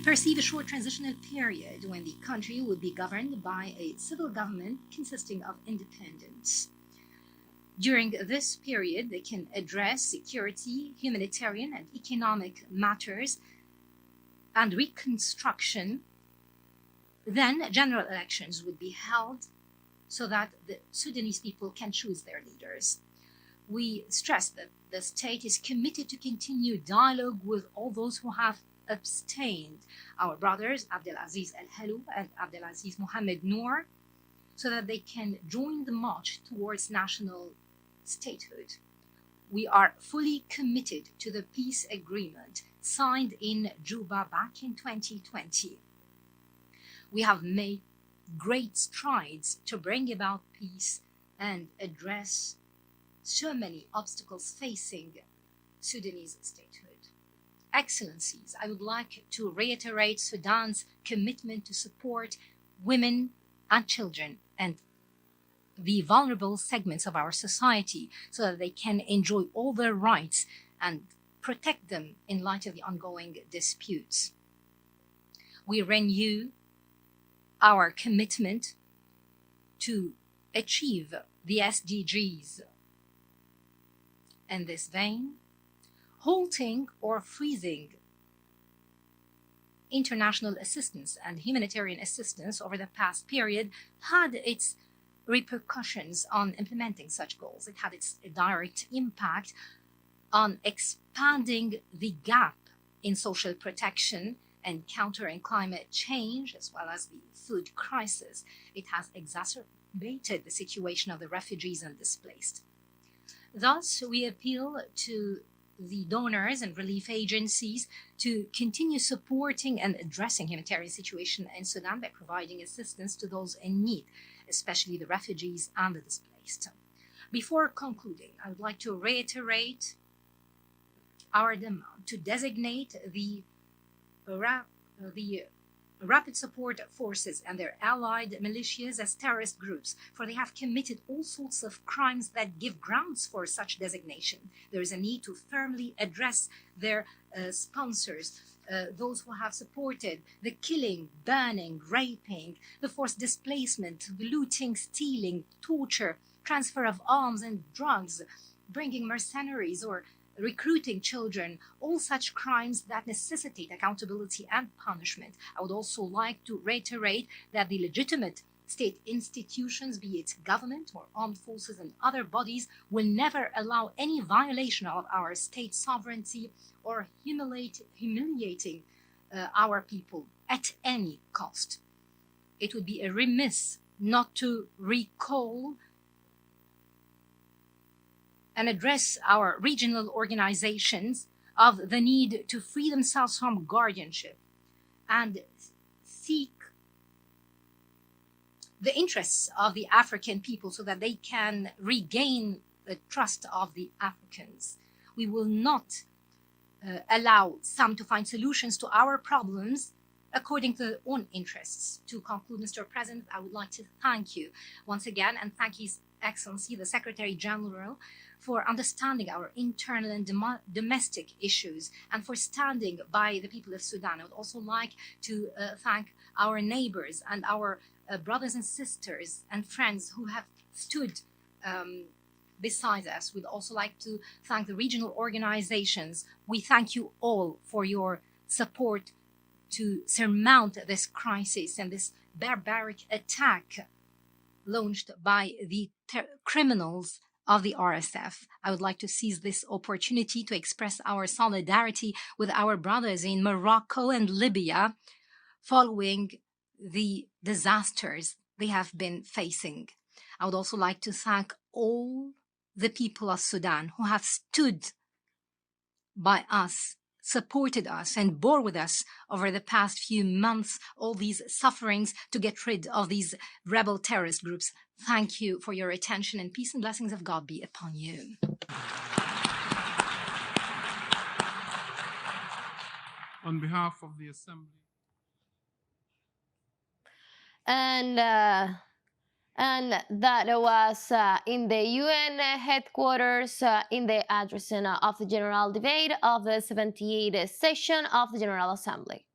perceive a short transitional period when the country would be governed by a civil government consisting of independents. During this period, they can address security, humanitarian, and economic matters and reconstruction. Then general elections would be held so that the Sudanese people can choose their leaders. We stress that the state is committed to continue dialogue with all those who have abstained, our brothers Abdelaziz El-Helou and Abdelaziz Mohamed Noor, so that they can join the march towards national statehood. We are fully committed to the peace agreement signed in Juba back in 2020. We have made great strides to bring about peace and address so many obstacles facing Sudanese statehood. Excellencies, I would like to reiterate Sudan's commitment to support women and children and the vulnerable segments of our society so that they can enjoy all their rights and protect them in light of the ongoing disputes. We renew our commitment to achieve the SDGs. In this vein, halting or freezing international assistance and humanitarian assistance over the past period had its repercussions on implementing such goals. It had its direct impact on expanding the gap in social protection and countering climate change, as well as the food crisis. It has exacerbated the situation of the refugees and displaced. Thus, we appeal to the donors and relief agencies to continue supporting and addressing humanitarian situation in Sudan by providing assistance to those in need, especially the refugees and the displaced. Before concluding, I would like to reiterate our demand to designate the Rapid Support Forces and their allied militias as terrorist groups, for they have committed all sorts of crimes that give grounds for such designation. There is a need to firmly address their sponsors, those who have supported the killing, burning, raping, the forced displacement, the looting, stealing, torture, transfer of arms and drugs, bringing mercenaries or recruiting children, all such crimes that necessitate accountability and punishment. I would also like to reiterate that the legitimate state institutions, be it government or armed forces and other bodies, will never allow any violation of our state sovereignty or humiliating our people at any cost. It would be remiss not to recall and address our regional organizations of the need to free themselves from guardianship and seek the interests of the African people so that they can regain the trust of the Africans. We will not allow some to find solutions to our problems according to their own interests. To conclude, Mr. President, I would like to thank you once again and thank His Excellency, the Secretary General, for understanding our internal and domestic issues and for standing by the people of Sudan. I would also like to thank our neighbors and our brothers and sisters and friends who have stood beside us. We'd also like to thank the regional organizations. We thank you all for your support to surmount this crisis and this barbaric attack launched by the criminals of the RSF. I would like to seize this opportunity to express our solidarity with our brothers in Morocco and Libya following the disasters they have been facing. I would also like to thank all the people of Sudan who have stood by us, supported us, and bore with us over the past few months, all these sufferings to get rid of these rebel terrorist groups. Thank you for your attention, and peace and blessings of God be upon you. On behalf of the Assembly. And that was in the UN headquarters in the addressing of the General Debate of the 78th session of the General Assembly.